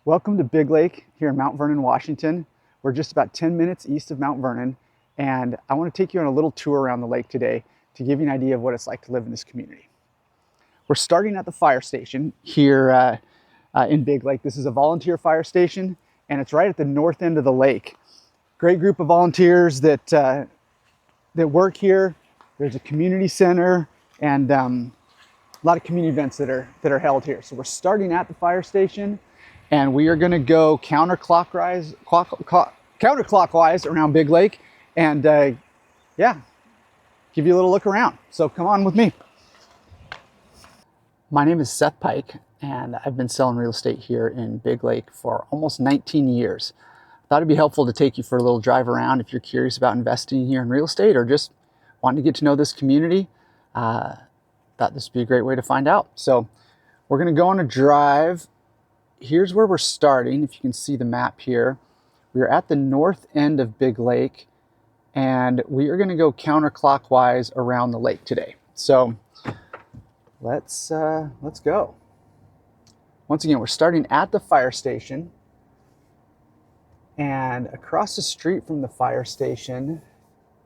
Welcome to Big Lake here in Mount Vernon, Washington. We're just about 10 minutes east of Mount Vernon, and I want to take you on a little tour around the lake today to give you an idea of what it's like to live in this community. We're starting at the fire station here in Big Lake. This is a volunteer fire station, and it's right at the north end of the lake. Great group of volunteers that work here. There's a community center and a lot of community events that are held here. So we're starting at the fire station, and we are going to go counterclockwise around Big Lake, and yeah, give you a little look around. So come on with me. My name is Seth Pike, and I've been selling real estate here in Big Lake for almost 19 years. I thought it'd be helpful to take you for a little drive around if you're curious about investing here in real estate or just wanting to get to know this community. Thought this would be a great way to find out. So we're going to go on a drive. Here's where we're starting. If you can see the map here, we are at the north end of Big Lake, and we are going to go counterclockwise around the lake today. So let's go. Once again, we're starting at the fire station, and across the street from the fire station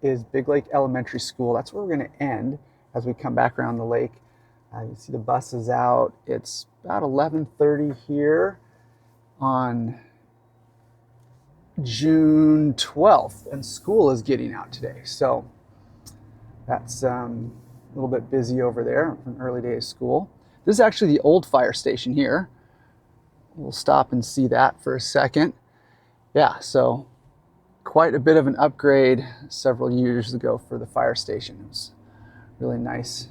is Big Lake Elementary School. That's where we're going to end as we come back around the lake. You see the buses out. It's about 11:30 here on June 12th, and school is getting out today. So that's a little bit busy over there from early day of school. This is actually the old fire station here. We'll stop and see that for a second. Yeah, so quite a bit of an upgrade several years ago for the fire station. It was really nice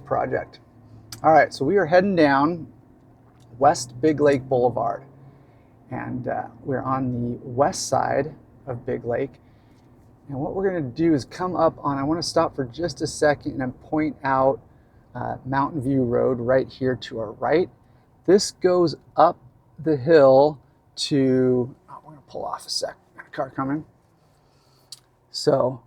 project. All right, so we are heading down West Big Lake Boulevard, and we're on the west side of Big Lake. And what we're going to do is come up on, I want to stop for just a second and point out Mountain View Road right here to our right. This goes up the hill to, we're going to pull off a sec, got a car coming. So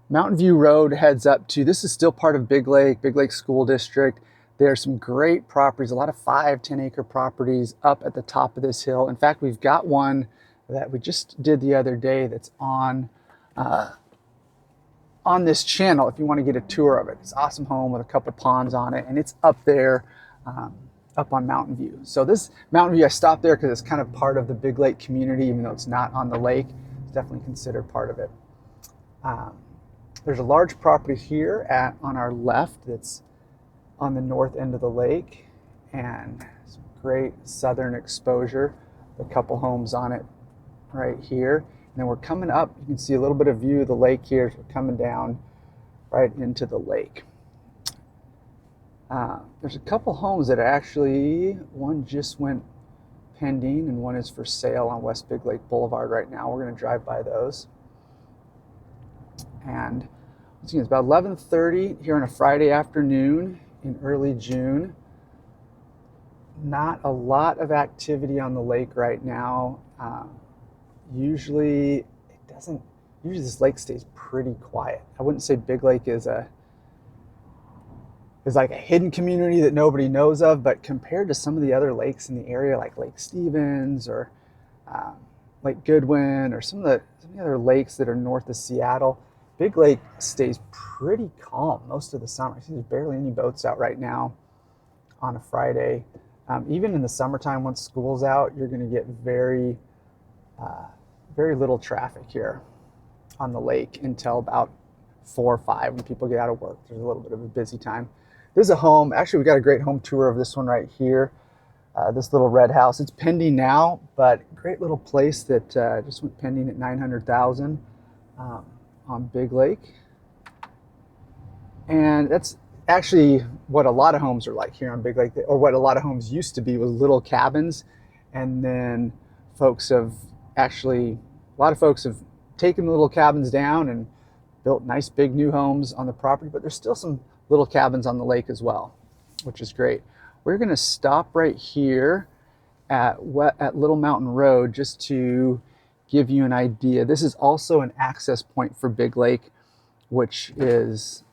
Mountain View Road heads up to, this is still part of Big Lake School District. There are some great properties, a lot of 5-10 acre properties up at the top of this hill. In fact, we've got one that we just did the other day that's on this channel if you want to get a tour of it. It's an awesome home with a couple ponds on it, and it's up there, up on Mountain View. So this Mountain View, I stopped there because it's kind of part of the Big Lake community, even though it's not on the lake. It's definitely considered part of it. There's a large property here on our left that's on the north end of the lake, and some great southern exposure. A couple homes on it right here. And then we're coming up, you can see a little bit of view of the lake here as we're coming down right into the lake. There's a couple homes that are actually, one just went pending and one is for sale on West Big Lake Boulevard right now. We're going to drive by those. And it's about 11:30 here on a Friday afternoon in early June. Not a lot of activity on the lake right now. Usually this lake stays pretty quiet. I wouldn't say Big Lake is like a hidden community that nobody knows of, but compared to some of the other lakes in the area, like Lake Stevens or Lake Goodwin or some of the other lakes that are north of Seattle, Big Lake stays pretty calm most of the summer. I see there's barely any boats out right now on a Friday. Even in the summertime, once school's out, you're going to get very little traffic here on the lake until about 4 or 5 when people get out of work. There's a little bit of a busy time. This is a home. Actually, we got a great home tour of this one right here. This little red house. It's pending now, but great little place that just went pending at $900,000 on Big Lake. And that's actually what a lot of homes are like here on Big Lake, or what a lot of homes used to be, was little cabins. And then a lot of folks have taken the little cabins down and built nice big new homes on the property, but there's still some little cabins on the lake as well, which is great. We're going to stop right here at Little Mountain Road just to give you an idea. This is also an access point for Big Lake, which is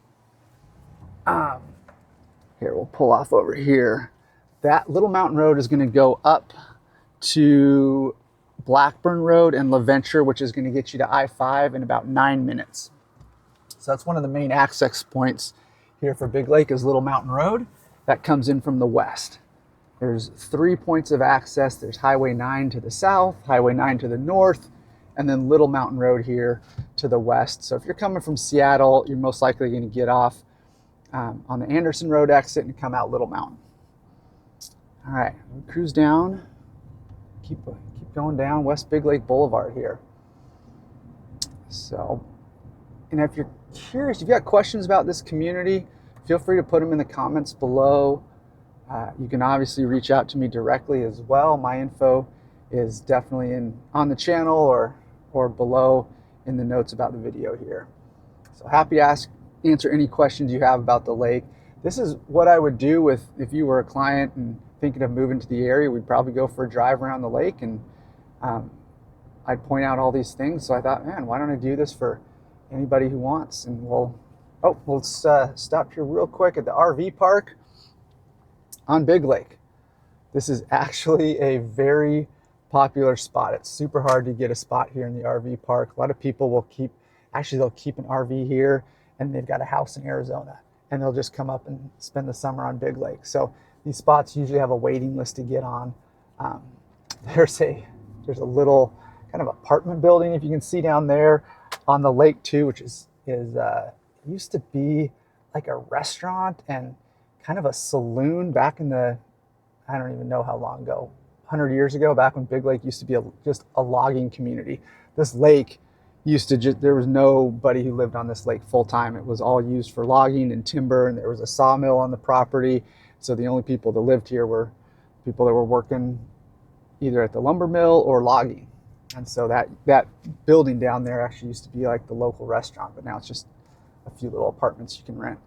here, we'll pull off over here. That Little Mountain Road is going to go up to Blackburn Road and LaVenture, which is going to get you to I-5 in about 9 minutes. So that's one of the main access points here for Big Lake is Little Mountain Road. That comes in from the west. There's 3 points of access. There's Highway 9 to the south, Highway 9 to the north, and then Little Mountain Road here to the west. So if you're coming from Seattle, you're most likely going to get off on the Anderson Road exit and come out Little Mountain. All right, cruise down, keep going down West Big Lake Boulevard here. So, and if you're curious, if you've got questions about this community, feel free to put them in the comments below. You can obviously reach out to me directly as well. My info is definitely on the channel or below in the notes about the video here. So happy to answer any questions you have about the lake. This is what I would do if you were a client and thinking of moving to the area. We'd probably go for a drive around the lake, and I'd point out all these things. So I thought, man, why don't I do this for anybody who wants? And we'll stop here real quick at the RV park on Big Lake. This is actually a very popular spot. It's super hard to get a spot here in the RV park. A lot of people they'll keep an RV here, and they've got a house in Arizona, and they'll just come up and spend the summer on Big Lake. So these spots usually have a waiting list to get on. There's a little kind of apartment building, if you can see down there on the lake too, which used to be like a restaurant and kind of a saloon back in the, I don't even know how long ago, 100 years ago, back when Big Lake used to be just a logging community. This lake there was nobody who lived on this lake full time. It was all used for logging and timber, and there was a sawmill on the property. So the only people that lived here were people that were working either at the lumber mill or logging. And so that building down there actually used to be like the local restaurant, but now it's just a few little apartments you can rent.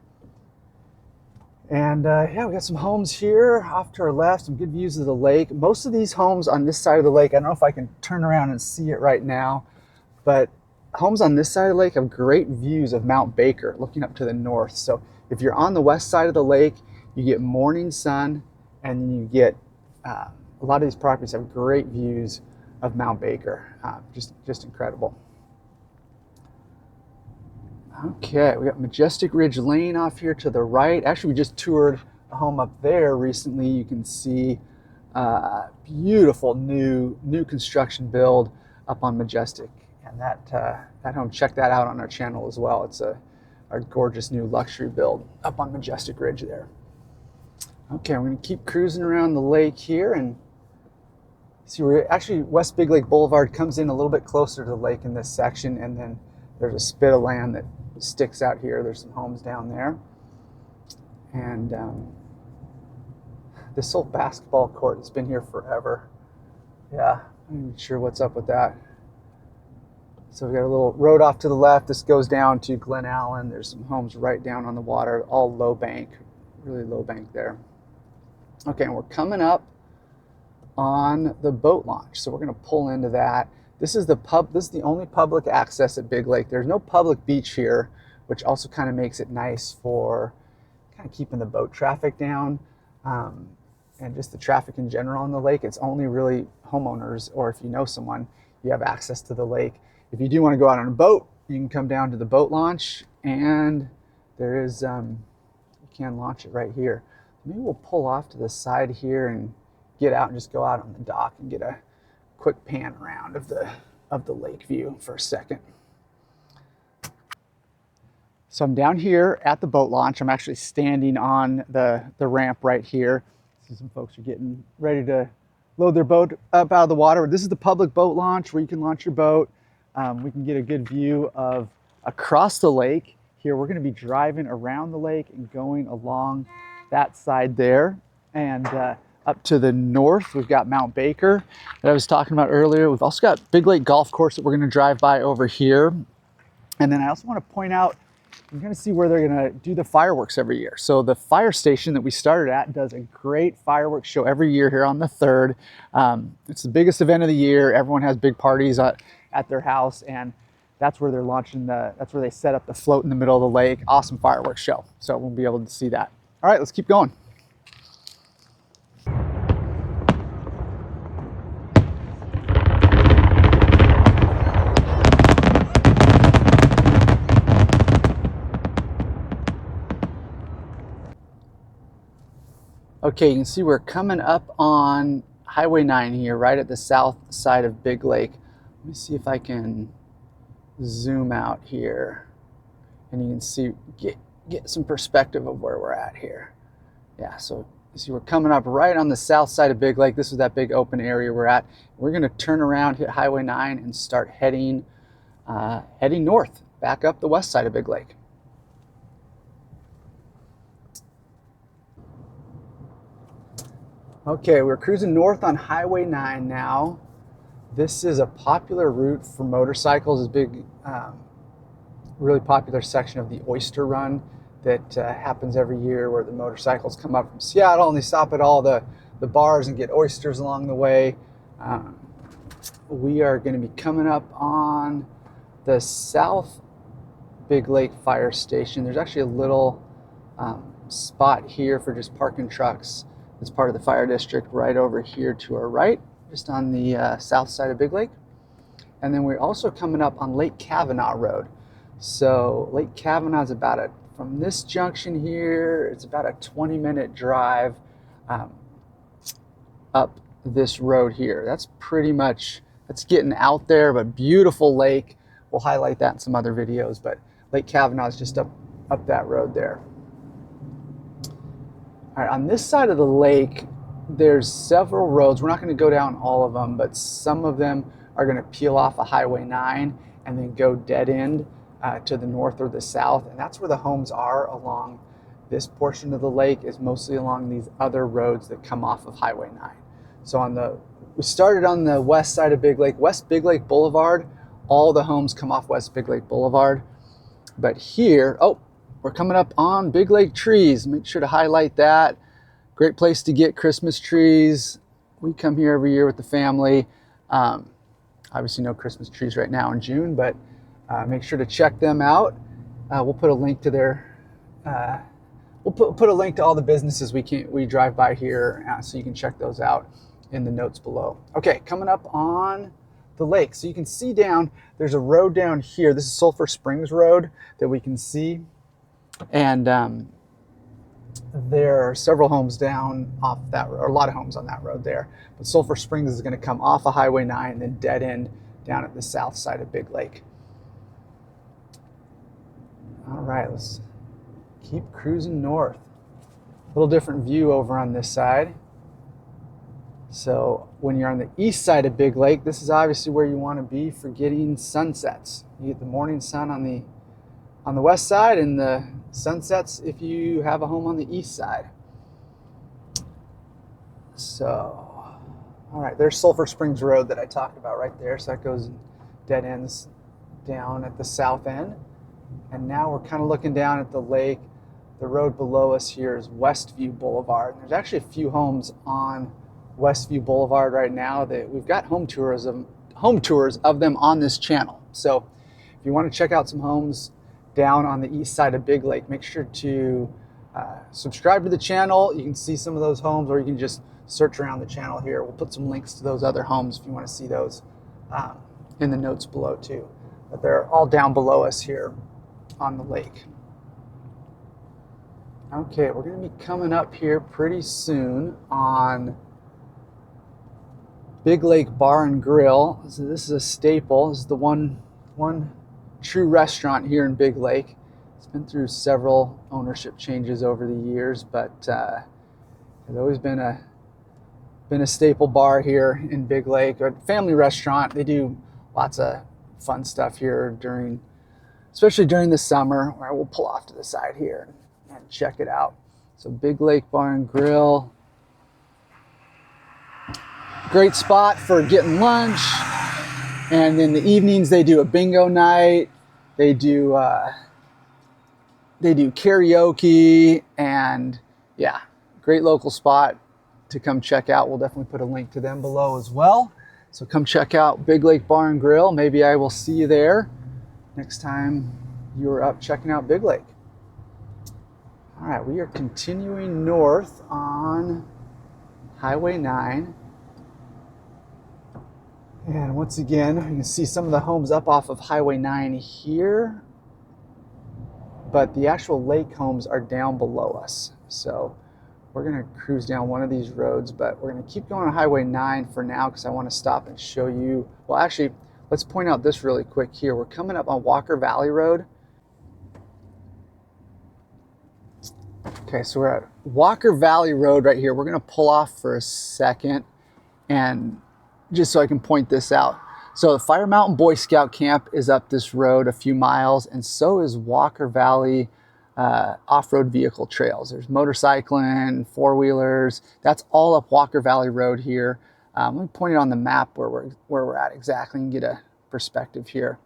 And yeah, we got some homes here off to our left, some good views of the lake. Most of these homes on this side of the lake, I don't know if I can turn around and see it right now, but homes on this side of the lake have great views of Mount Baker looking up to the north. So if you're on the west side of the lake, you get morning sun, and you get a lot of these properties have great views of Mount Baker. Just incredible. Okay, we got Majestic Ridge Lane off here to the right. Actually, we just toured a home up there recently. You can see beautiful new construction build up on Majestic, and that home, check that out on our channel as well. It's our gorgeous new luxury build up on Majestic Ridge there. Okay, I'm going to keep cruising around the lake here and see where actually West Big Lake Boulevard comes in a little bit closer to the lake in this section, and then there's a spit of land that sticks out here. There's some homes down there, and this old basketball court has been here forever. Yeah, I'm not sure what's up with that. So we got a little road off to the left. This goes down to Glen Allen. There's some homes right down on the water, all low bank, really low bank there. Okay, and we're coming up on the boat launch, so we're going to pull into that. This is the only public access at Big Lake. There's no public beach here, which also kind of makes it nice for kind of keeping the boat traffic down, and just the traffic in general on the lake. It's only really homeowners, or if you know someone, you have access to the lake. If you do want to go out on a boat, you can come down to the boat launch, and there is you can launch it right here. Maybe we'll pull off to the side here and get out and just go out on the dock and get a quick pan around of the lake view for a second. So I'm down here at the boat launch. I'm actually standing on the ramp right here. See, some folks are getting ready to load their boat up out of the water. This is the public boat launch where you can launch your boat. We can get a good view of across the lake. Here we're going to be driving around the lake and going along that side there, and up to the north we've got Mount Baker that I was talking about earlier. We've also got Big Lake Golf Course that we're going to drive by over here, and then I also want to point out you're going to see where they're going to do the fireworks every year. So the fire station that we started at does a great fireworks show every year here on the 3rd. It's the biggest event of the year. Everyone has big parties at their house, and that's where they're launching that's where they set up the float in the middle of the lake. Awesome fireworks show. So we'll be able to see that. All right, let's keep going. Okay, you can see we're coming up on Highway 9 here, right at the south side of Big Lake. Let me see if I can zoom out here, and you can see, get some perspective of where we're at here. Yeah, so you see we're coming up right on the south side of Big Lake. This is that big open area we're at. We're gonna turn around, hit Highway 9, and start heading north, back up the west side of Big Lake. Okay, we're cruising north on Highway 9 now. This is a popular route for motorcycles. It's a big, really popular section of the Oyster Run that happens every year, where the motorcycles come up from Seattle and they stop at all the bars and get oysters along the way. We are going to be coming up on the South Big Lake Fire Station. There's actually a little spot here for just parking trucks. It's part of the fire district right over here to our right, just on the south side of Big Lake. And then we're also coming up on Lake Cavanaugh Road. So Lake Cavanaugh is from this junction here, it's about a 20-minute drive up this road here. That's getting out there, but beautiful lake. We'll highlight that in some other videos, but Lake Cavanaugh is just up that road there. All right, on this side of the lake, there's several roads. We're not going to go down all of them, but some of them are going to peel off of Highway 9 and then go dead end to the north or the south. And that's where the homes are along this portion of the lake, is mostly along these other roads that come off of Highway 9. So we started on the west side of Big Lake, West Big Lake Boulevard. All the homes come off West Big Lake Boulevard. But here, we're coming up on Big Lake Trees. Make sure to highlight that. Great place to get Christmas trees. We come here every year with the family. Obviously no Christmas trees right now in June, but make sure to check them out. We'll put a link to we'll put a link to all the businesses we drive by here, so you can check those out in the notes below. Okay, coming up on the lake. So you can see there's a road down here. This is Sulphur Springs Road that we can see. And there are several homes down off that road, or a lot of homes on that road there. But Sulphur Springs is going to come off of Highway 9 and then dead end down at the south side of Big Lake. All right, let's keep cruising north. A little different view over on this side. So when you're on the east side of Big Lake, this is obviously where you want to be for getting sunsets. You get the morning sun on the west side, and the sunsets if you have a home on the east side. So, all right, there's Sulphur Springs Road that I talked about right there. So that goes dead ends down at the south end. And now we're kind of looking down at the lake. The road below us here is Westview Boulevard. There's actually a few homes on Westview Boulevard right now that we've got home tours of them on this channel. So if you want to check out some homes down on the east side of Big Lake, make sure to subscribe to the channel. You can see some of those homes, or you can just search around the channel here. We'll put some links to those other homes if you want to see those in the notes below too. But they're all down below us here on the lake. Okay, we're going to be coming up here pretty soon on Big Lake Bar and Grill. So this is a staple. This is the one true restaurant here in Big Lake. It's been through several ownership changes over the years, but it's always been a staple bar here in Big Lake. A family restaurant. They do lots of fun stuff here especially during the summer, where we'll pull off to the side here and check it out. So Big Lake Bar and Grill. Great spot for getting lunch. And in the evenings, they do a bingo night. They do karaoke, and yeah, great local spot to come check out. We'll definitely put a link to them below as well. So come check out Big Lake Bar and Grill. Maybe I will see you there next time you're up checking out Big Lake. All right, we are continuing north on Highway 9. And once again, you can see some of the homes up off of Highway 9 here, but the actual lake homes are down below us. So we're gonna cruise down one of these roads, but we're gonna keep going on Highway 9 for now because I want to stop and show you. Well, actually, let's point out this really quick here. We're coming up on Walker Valley Road. Okay, so we're at Walker Valley Road right here. We're gonna pull off for a second, and just so I can point this out. So the Fire Mountain Boy Scout Camp is up this road a few miles, and so is Walker Valley off-road vehicle trails. There's motorcycling, four-wheelers. That's all up Walker Valley Road here. Let me point it on the map where we're at exactly and get a perspective here.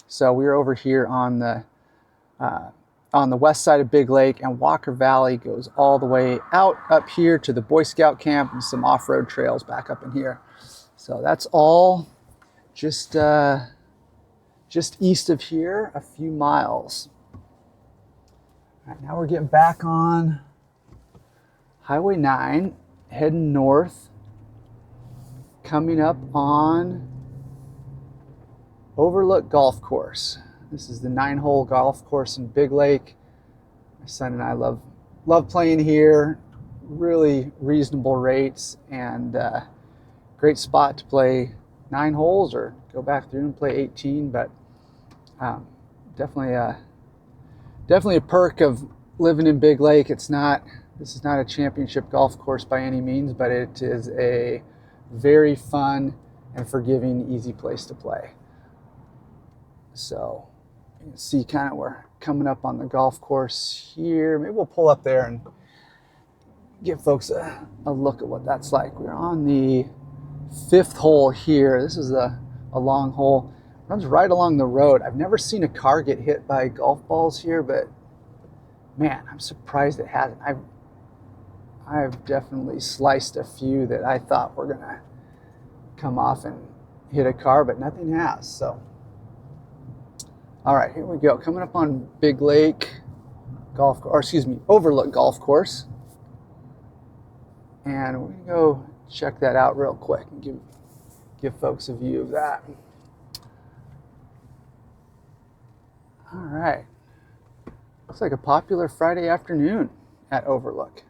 So we're over here on the west side of Big Lake, and Walker Valley goes all the way out up here to the Boy Scout camp and some off-road trails back up in here. So that's all just east of here, a few miles. All right, now we're getting back on Highway 9, heading north, coming up on Overlook Golf Course. This is the 9-hole golf course in Big Lake. My son and I love playing here. Really reasonable rates, and great spot to play 9 holes or go back through and play 18. But definitely a perk of living in Big Lake. This is not a championship golf course by any means, but it is a very fun and forgiving, easy place to play. So you can see kind of we're coming up on the golf course here. Maybe we'll pull up there and give folks a look at what that's like. We're on the 5th hole here. This is a long hole. Runs right along the road. I've never seen a car get hit by golf balls here, but man, I'm surprised it hasn't. I've definitely sliced a few that I thought were gonna come off and hit a car, but nothing has. So all right, here we go. Coming up on Big Lake Overlook Golf Course. And we're gonna go check that out real quick and give folks a view of that. All right. Looks like a popular Friday afternoon at Overlook.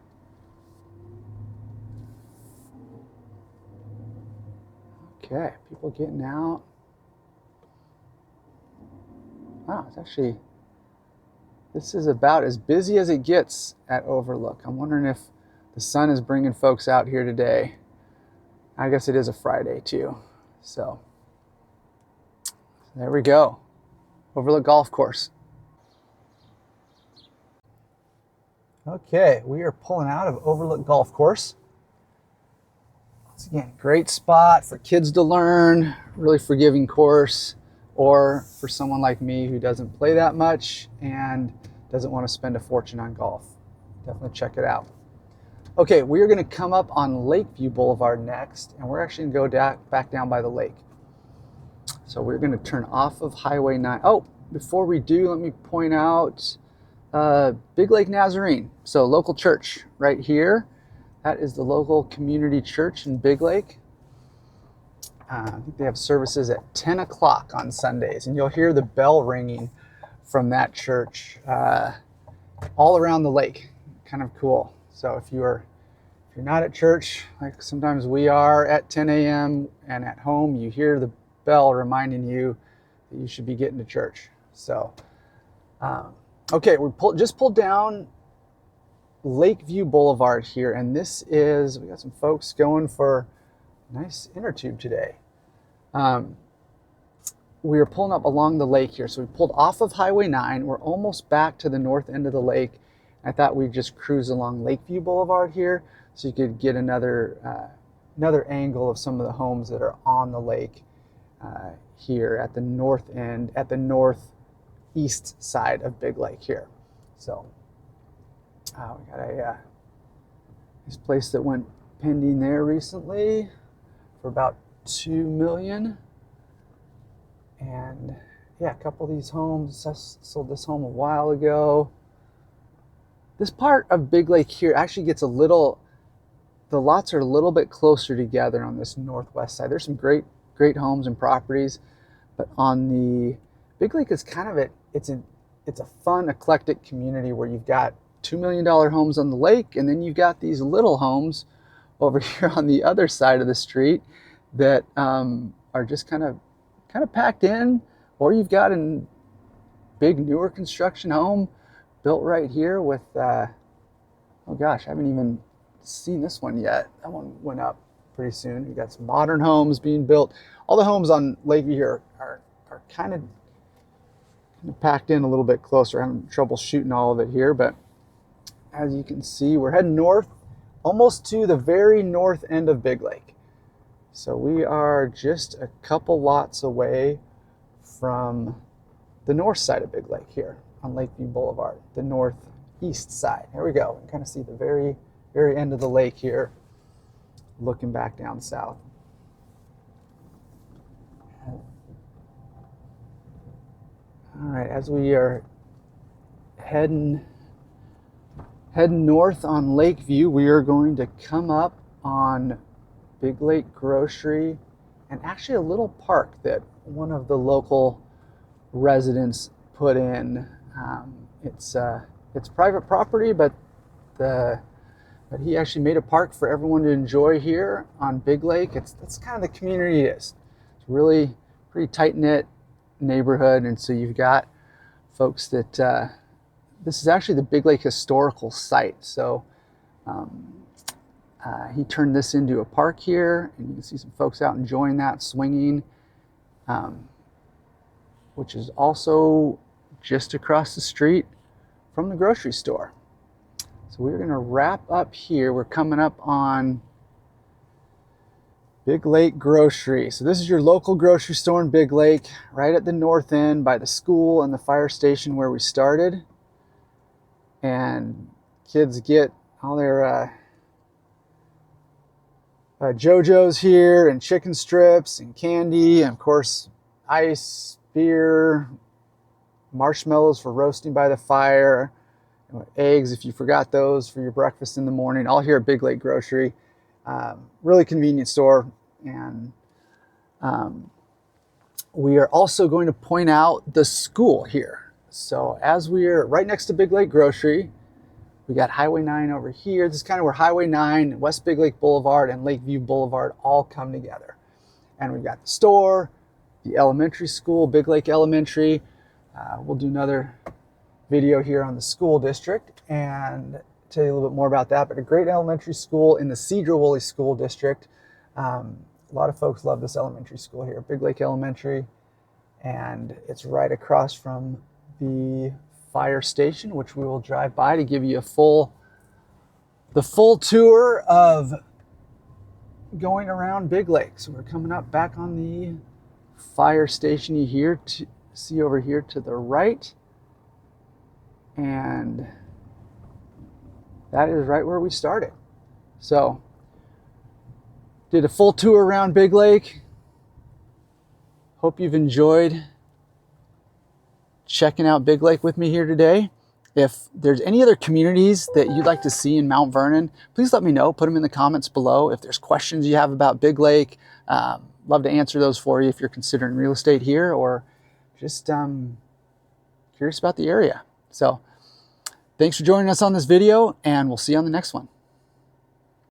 Okay, people getting out. Wow, this is about as busy as it gets at Overlook. I'm wondering if the sun is bringing folks out here today. I guess it is a Friday too. So there we go. Overlook Golf Course. Okay, we are pulling out of Overlook Golf Course. Once again, great spot for kids to learn, really forgiving course, or for someone like me who doesn't play that much and doesn't want to spend a fortune on golf. Definitely check it out. Okay, we are going to come up on Lakeview Boulevard next, and we're actually going to go back down by the lake. So we're going to turn off of Highway 9. Oh, before we do, let me point out Big Lake Nazarene. So local church right here. That is the local community church in Big Lake. I think they have services at 10 o'clock on Sundays, and you'll hear the bell ringing from that church all around the lake. Kind of cool. So if you're not at church, like sometimes we are at 10 a.m. and at home, you hear the bell reminding you that you should be getting to church. So, okay, just pulled down Lakeview Boulevard here, and we got some folks going for a nice inner tube today. We are pulling up along the lake here. So we pulled off of Highway 9. We're almost back to the north end of the lake. I thought we'd just cruise along Lakeview Boulevard here so you could get another angle of some of the homes that are on the lake here at the north end, at the northeast side of Big Lake here. So we got this place that went pending there recently for about $2 million. And yeah, a couple of these homes. I sold this home a while ago. This part of Big Lake here actually gets the lots are a little bit closer together on this northwest side. There's some great homes and properties, but on the Big Lake is kind of it's a fun, eclectic community where you've got $2 million homes on the lake, and then you've got these little homes over here on the other side of the street that are just kind of packed in, or you've got a big newer construction home built right here with, oh gosh, I haven't even seen this one yet. That one went up pretty soon. You got some modern homes being built. All the homes on Lakeview here are kind of packed in a little bit closer. I'm having trouble shooting all of it here, but as you can see, we're heading north, almost to the very north end of Big Lake. So we are just a couple lots away from the north side of Big Lake here on Lakeview Boulevard, the northeast side. Here we go. You can kind of see the very end of the lake here, looking back down south. All right, as we are heading north on Lakeview, we are going to come up on Big Lake Grocery and actually a little park that one of the local residents put in. It's private property, but he actually made a park for everyone to enjoy here on Big Lake. That's kind of the community it is. It's really pretty tight-knit neighborhood, and so you've got folks that this is actually the Big Lake Historical Site. So he turned this into a park here, and you can see some folks out enjoying that, swinging, which is also just across the street from the grocery store. So we're going to wrap up here. We're coming up on Big Lake Grocery. So this is your local grocery store in Big Lake, right at the north end by the school and the fire station where we started. And kids get all their JoJo's here, and chicken strips and candy, and of course ice, beer, marshmallows for roasting by the fire, eggs if you forgot those for your breakfast in the morning, all here at Big Lake Grocery. Really convenient store. And we are also going to point out the school here. So as we're right next to Big Lake Grocery, we got Highway 9 over here. This is kind of where Highway 9, West Big Lake Boulevard, and Lakeview Boulevard all come together. And we've got the store, the elementary school, Big Lake Elementary. We'll do another video here on the school district and tell you a little bit more about that. But a great elementary school in the Cedar-Woolley School District. A lot of folks love this elementary school here, Big Lake Elementary. And it's right across from the fire station, which we will drive by to give you the full tour of going around Big Lake. So we're coming up back on the fire station you see over here to the right. And that is right where we started. So did a full tour around Big Lake. Hope you've enjoyed checking out Big Lake with me here today. If there's any other communities that you'd like to see in Mount Vernon, please let me know. Put them in the comments below. If there's questions you have about Big Lake, love to answer those for you if you're considering real estate here or just curious about the area. So thanks for joining us on this video, and we'll see you on the next one.